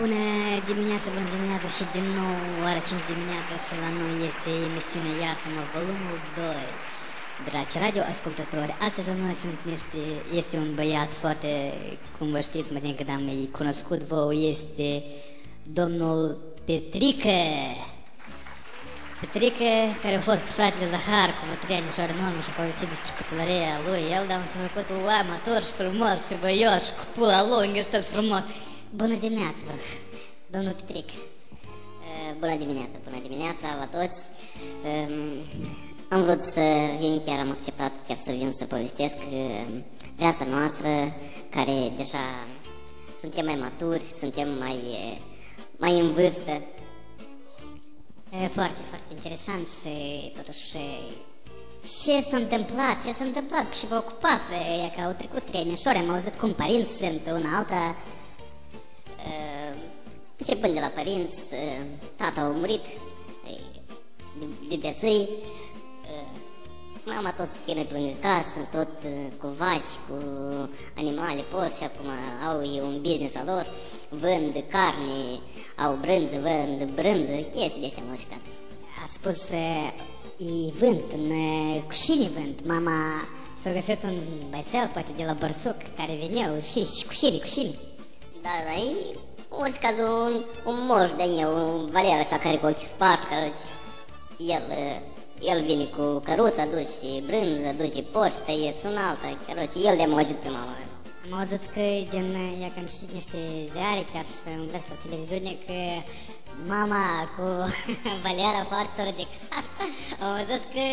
Bună dimineața, bună dimineața și din nou ora 5 dimineața și la noi este emisiunea Iartă-mă, volumul 2. Dragi radioascultători, astăzi la noi este un băiat foarte, cum vă știți, mă din când am cunoscut vouă, este domnul Petrică. Petrică, care a fost cu fratele Zahar, cu 3 anișori în urmă și a povestit despre copilăria lui. El, dar s-a făcut un oameni matur și frumos și băioș, cu pula lungă și tot frumos. Bună dimineața, domnul Petric. Bună dimineața la toți. Am vrut să vin, chiar am acceptat chiar să vin să povestesc viața noastră, care deja suntem mai maturi, suntem mai în vârstă. Foarte, foarte interesant și totuși ce s-a întâmplat și vă ocupați, e că au trecut 3 anișori, am auzit cum părinți sunt una alta. Începând de la părinți, tata a murit de bețâi, mama tot se chinuie pe lângă casă, tot cu vaci, cu animale, porci, și acum au un business al lor, vând carne, au brânză, vând brânză, chestii de astea mușcat. A spus, îi vând, în Cușini vând, mama s-a găsit un băiețel, poate de la Bărsuc, care veneau și Cușini. Da, e, în orice caz, un moș de-a eu, un valier așa care cu ochiul spart, care el vine cu căruța, aduce brânză, aduce porci, tăieți, un alta, chiar el de-a mă ajut pe mama. Am auzit că ia că am citit niște ziare, chiar și în vest la televiziune, că mama cu valiera foarte s-a ridicat. Am auzit că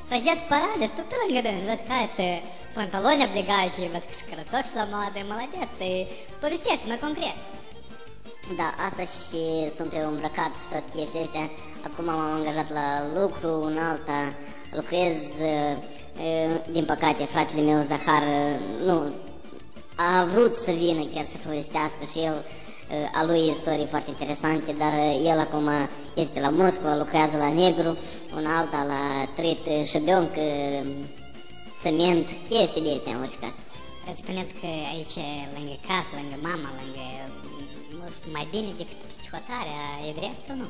făcea spărare și tot pe lângă dâns, văd că și pantaloni obligați și văd că și crăsoși la modă, mălădeț, povestește mai concret. Da, asta și sunt eu îmbrăcat și tot chestia astea. Acum m-am angajat la lucru, în alta, lucrez, din păcate fratele meu Zahar nu a vrut să vină chiar să povestească și el a lui istorii foarte interesante, dar el acum este la Moscova, lucrează la negru, un alta la trit șăbionc, cement, chestii de astea în orice caz. Spuneți că aici, lângă casă, lângă mama, lângă mai bine decât psihotarea, e drept sau nu?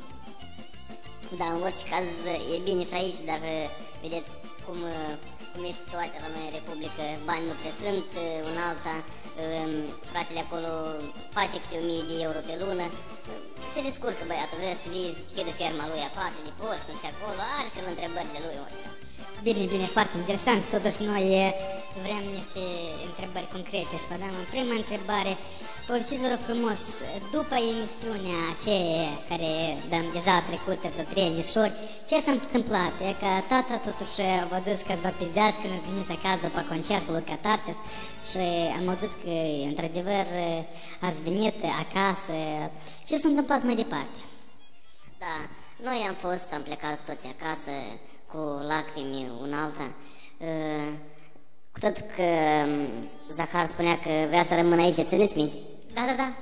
Da, în orice caz e bine și aici, dar vedeți cum e situația la noi în Republică, bani nu prea sunt, un alta, fratele acolo face câte 1000 de euro pe lună, se descurcă băiatul, vrea să vii să schede ferma lui aparte de porci și acolo, are și el întrebările lui orice. Bine, foarte interesant și totuși noi vrem niște întrebări concrete să vă dăm. În prima întrebare, povestiți, vă rog frumos, după emisiunea aceea care dăm deja trecută vreo 3 anișori, ce s-a întâmplat? E că tata totuși v-a dus că vă pizeați când îți veniți acasă după concertul lui Catarsis și am auzit că într-adevăr ați venit acasă. Ce s-a întâmplat mai departe? Da, noi am plecat toți acasă cu lacrimi, un alta, cu tot că Zahar spunea că vrea să rămână aici, țineți minte? Da.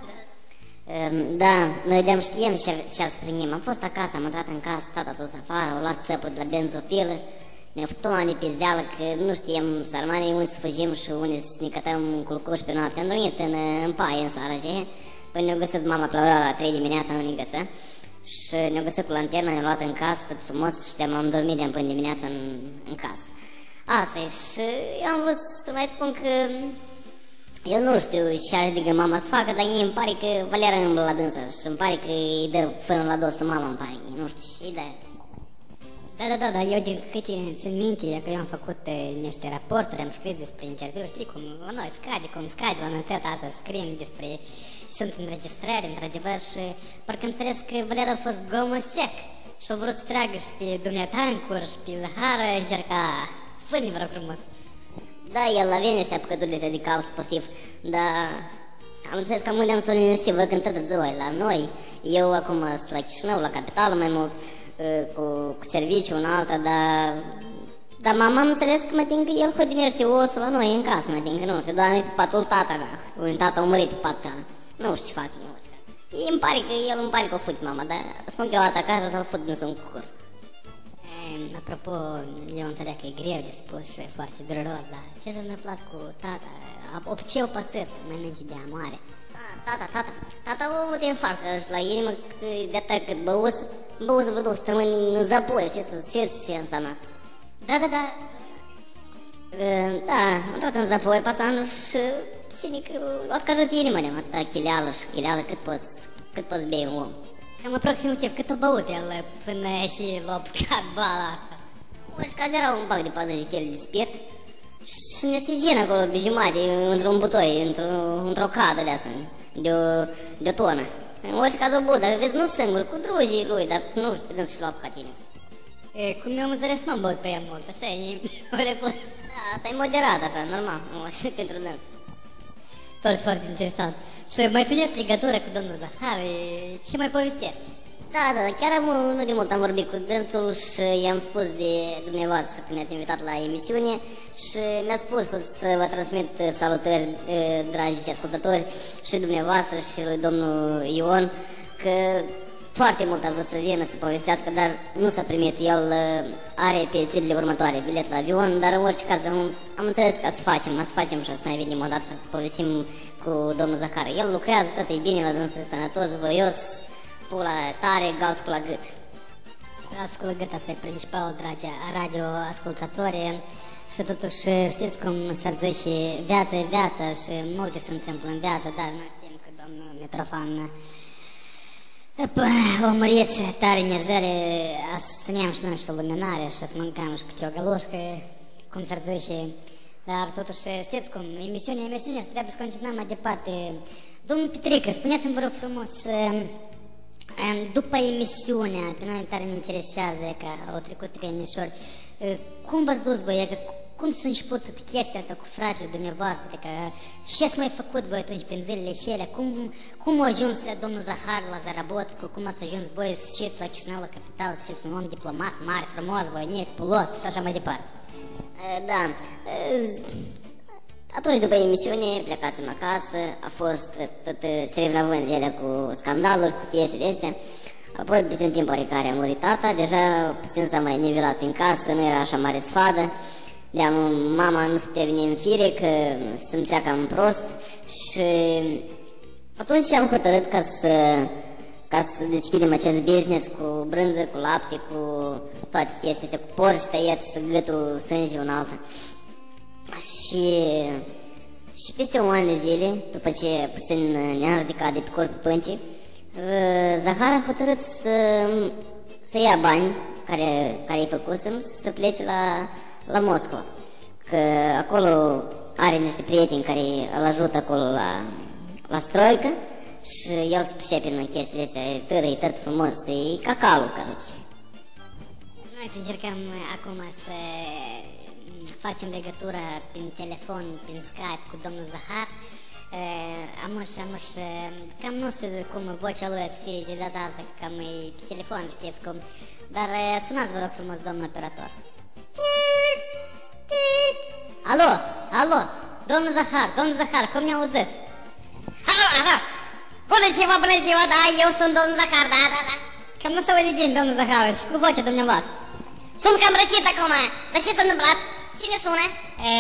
Da, noi știam ce ați primim. Am fost acasă, am intrat în casă, tata s-a dus afară, au luat țăpul de la benzopilă, ne-a făcut o de pizdeală că nu știam sărmanii unde să fugim și unde să ne cătăm un culcuș pe noapte. Am dormit în paie în seara, până ne-a găsit mama pe la ora 3 dimineața, nu ne găsă. Și ne-au găsit cu lanterna, ne-au luat în casă, tot frumos, și am dormit de-am până dimineața în casă. Asta e, și eu am vrut să mai spun că eu nu știu ce are de gând mama să facă, dar mie îmi pare că Valera îmblă la dânsă și îmi pare că îi dă fânul la dosul mama, îmi pare, nu știu, și de... Da, eu din câte țin minte, că eu am făcut niște raporturi, am scris despre interviuri, știi cum la noi cum scade la noi asta, scriem despre... Sunt înregistrări, într-adevăr, și parcă înțeles că Valera a fost gomosec și a vrut să tragă și pe dumneata în cur și pe Zahar încerca. Spune-mi, vă rog frumos. Da, el avea niște apucăturile de cal sportiv, dar am înțeles că unde am să o liniști, văd când toată ziua la noi. Eu acum sunt la Chișinău, la capitală mai mult, cu serviciu, un alta, dar mama am înțeles că mă tin că el hodinește osul la noi în casă, mă tin că nu știu, doar pe patul tata, un tata a murit pe patul cealaltă. Nu știu ce fac eu. El îmi pare că o fut mama, dar spun că eu o acasă să-l fut dânsă un cucur. Apropo, eu înțeleg că e greu de spus și foarte dureros, dar ce s-a întâmplat cu tata? ce au pățit mai înainte de a moare. Tata a avut infarct la inimă, de atât cât băuse vreo 2 săptămâni în zapoi, știți ce înseamnă asta? Da. Da, am intrat în zapoi pațanul și sinic, o căjut inima de atâta chileală, cât poți bei un om. Cam aproximativ cât a băut el până și l-a apucat boala asta. Și caz era un bac de 40 kg de spirit și niște gin acolo pe jumătate, într-un butoi, într-o cadă de asta, de o tonă. În orice caz o băut, dar vezi, nu singur, cu drujii lui, dar nu știu pe și l-a apucat tine. Cum eu am înțeles, nu am băut pe ea mult, așa e o lepus. Da, asta e moderat, așa, normal, pentru dâns. Foarte interesant. Și mai țineți legătură cu domnul Zahar, ce mai povestești? Da, chiar nu de mult am vorbit cu dânsul și i-am spus de dumneavoastră când ne-ați invitat la emisiune și mi-a spus că să vă transmit salutări, dragi ascultători, și dumneavoastră și lui domnul Ion, că foarte mult a vrut să vină să povestească, dar nu s-a primit. El are pe zilele următoare bilet la avion, dar în orice caz am înțeles că să facem și să mai venim o dată și să povestim cu domnul Zahar. El lucrează, tot e bine la dânsul, sănătos, voios, pula tare, galtul la gât. Galtul la gât, asta e principalul, dragi radioascultători. Și totuși știți cum s-ar zice, viața e viața și multe se întâmplă în viață, dar noi știm că domnul Mitrofan a murit și tare energere, să ne-am și noi și o luminare și să mâncăm și câte o gălușcă, cum s-ar zice. Dar totuși știți cum, emisiunea și trebuie să continuăm mai departe. Domnul Petrică, spuneți-mi vă rog frumos, după emisiunea, pe noi tare ne interesează că au trecut 3 anișori, cum v-ați dus voi, cum s-a început chestia asta cu fratele dumneavoastră, că ce ați mai făcut voi atunci prin zilele cele, cum a ajuns domnul Zahar la Zarabot, cum ați ajuns voi să știți la Chișinău, la capitală, să știți un om diplomat mare, frumos, voinic, pulos și așa mai departe. Da, atunci după emisiune plecasem acasă, a fost tot serivnăvând ele cu scandaluri, cu chestiile astea. Apoi, peste timp oarecare a murit tata, deja puțin s-a mai nivelat prin casă, nu era așa mare sfadă. Mama nu se putea veni în fire, că simțea cam prost și atunci am hotărât ca să deschidem acest business cu brânză, cu lapte, cu toate chestiile, cu porci tăiați, gâtul, sânge, un altă. Și peste un an de zile, după ce puțin ne-a ridicat de pe corpul pâncii, Zahar a hotărât să ia bani care îi făcusem, să plece la Moscova, că acolo are niște prieteni care îl ajută acolo la stroică și el se pricepe în chestiile astea, târă, e tot frumos, e cacalul, caruci. Noi să încercăm acum să facem legătură prin telefon, prin Skype cu domnul Zahar. Cam nu știu cum vocea lui să fie de data altă, cam e pe telefon, știți cum. Dar sunați, vă rog frumos, domnul operator. Alo, domnul Zahar, cum ne auziți? Alo, bună ziua, da, eu sunt domnul Zahar, da. Cam nu se aude bine, domnul Zahar, și cu vocea dumneavoastră. Sunt cam răcit acum, dar ce s-a întâmplat? Cine sună?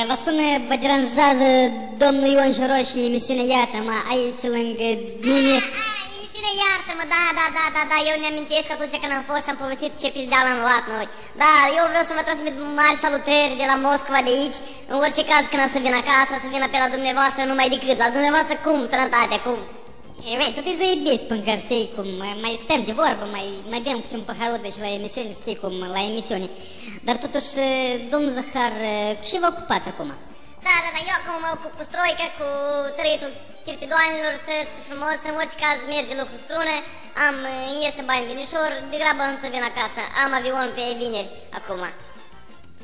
Vă sună, vă deranjează domnul Ion Joroș și emisiunea Iartă-mă, aici lângă mine. Emisiunea Iartă-mă, da, eu ne amintesc atunci când am fost și am povestit ce pizdeal am luat noi. Da, eu vreau să vă transmit mari salutări de la Moscova, de aici. În orice caz, când am să vin acasă, să vină pe la dumneavoastră numai decât. La dumneavoastră cum? Sănătatea, cum? Tu te zăibesc până că știi cum, mai stăm de vorbă, mai bem câte un paharul și la emisiune, știi cum, la emisiune. Dar totuși, domnul Zahar, cu ce vă ocupați acum? Da, eu acum mă ocup cu stroică, cu trăitul chirpidoanilor, tot frumos, în orice caz merge lucru strună, ies în bani vinișor, degrabă însă vin acasă, am avion pe vineri acum.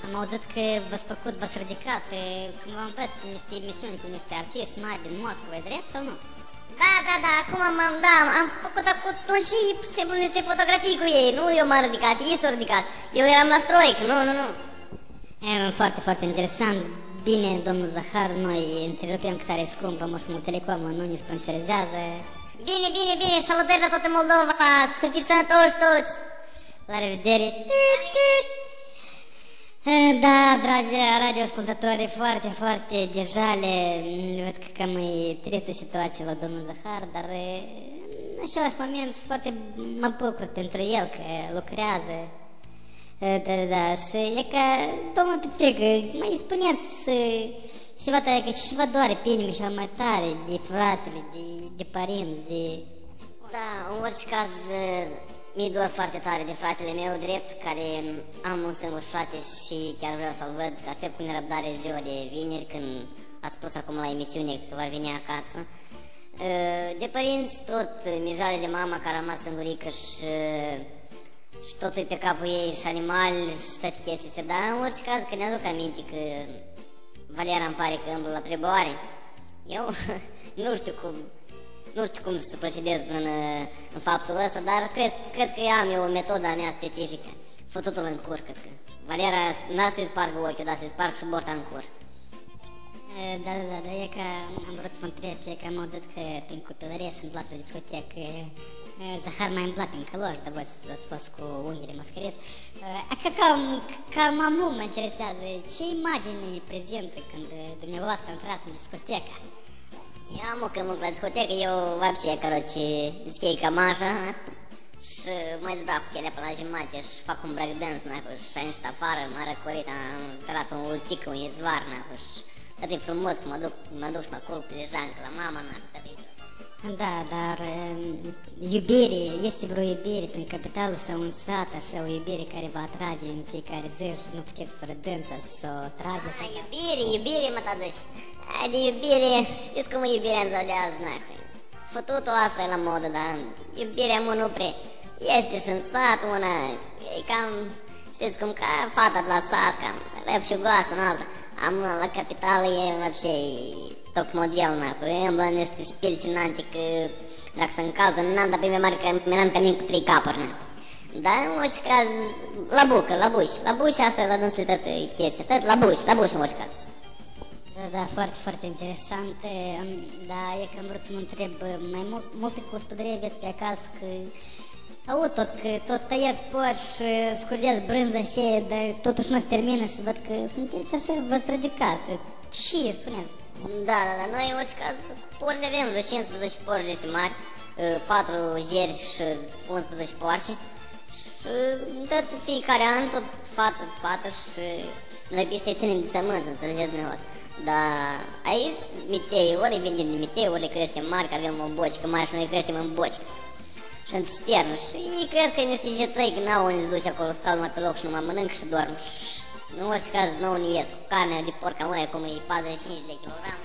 Am auzit că v-ați ridicat, când v-am păst niște emisiuni cu niște artiști mari din Moscova, e drept sau nu? Da, acum am făcut atunci și simplu niște fotografii cu ei, nu eu m-am ridicat, ei s-au ridicat, eu eram la stroic, nu. Foarte, foarte interesant. Bine, domnul Zahar, noi întrerupem că tare scumpă, Moș Telecom nu ne sponsorizează. Bine, salutări la toată Moldova, să fiți sănătoși toți! La revedere! Da, dragi radioascultători, foarte, foarte deja văd că cam e tristă situația la domnul Zahar, dar în același moment și foarte mă bucur pentru el că lucrează. Da, și e că, domnul Petrică, mai spuneți ceva tare, că ceva doare pe inimă cel mai tare de fratele, de părinți, de... Da, în orice caz, mi-e dor foarte tare de fratele meu drept, care am un singur frate și chiar vreau să-l văd. Aștept cu nerăbdare ziua de vineri, când a spus acum la emisiune că va veni acasă. De părinți tot, mijale de mama care a rămas singurică și totul pe capul ei și animal și toate chestii. Dar în orice caz, că ne aduc aminte că Valera îmi pare că îmblă la preboare. Eu nu știu cum să procedez în faptul ăsta, dar cred că am eu metoda mea specifică. Fătutul în cur, cred că. Valera n-a să-i spargă ochiul, dar să-i sparg și borta în cur. Da, e că am vrut să mă întreb, e că am auzit că prin copilărie se îmblat la discotecă, Zahar mai îmblat prin căloși, dar voi ați fost cu unghiile măscărit. Ca mamu mă interesează, ce imagine prezintă când dumneavoastră intrați în discotecă? Я мог la discotecă, eu вообще, короче, schei cam așa și mă zbrac cu ele până la jumătate și fac un breakdance, nacu, și am ieșit afară, m-a răcorit, am tras un ulcic, un izvar, nacu, și tot e frumos, mă duc și mă culc pe lejancă la mama, nacu, tot e. Da, dar iubire, este vreo iubire prin capitalul sau în sat, așa, o iubire care vă atrage în fiecare zi și nu puteți fără dânsa să o trageți? Iubire, mă taduși. De iubire, știți cum e iubirea în ziua azi, nacu. Fătutul asta e la modă, dar iubirea mă nu prea. Este și în sat una, e cam, știți cum, ca fata de la sat, cam răpșugoasă în alta. Am una la capitală, e вообще top model, nacu, e îmblă niște șpilci înante, că dacă se încalză în pe mine mare, că mi-am camin cu 3 capuri, nacu. Dar în orice caz, la buș, asta e la dânsul toată chestia, tot la buș, în orice caz. Da, foarte, foarte interesant, dar e că am vrut să mă întreb mai multe gospodării despre acasă, că aud tot tăiați porci și scurgeați brânza și dar totuși nu se termină și văd că sunteți așa, v-ați ridicat. Și spuneți? Da, noi în orice caz porci avem vreo 15 porci ăștia mari, 4 geri și 11 porci și tot fiecare an, tot fată și noi pe ăștia ținem de sămânță, înțelegeți dumneavoastră. Dar aici mitei, ori vindem de mitei, ori le creștem mari, că avem o bocică mare și noi creștem în boci și în sternă și ei crezi că e niște cețăi, că n-au unde se duce acolo, stau numai pe loc și numai mănânc și dorm. În orice caz, nu unii ies cu carne de porc, cum e 45 de kilogram.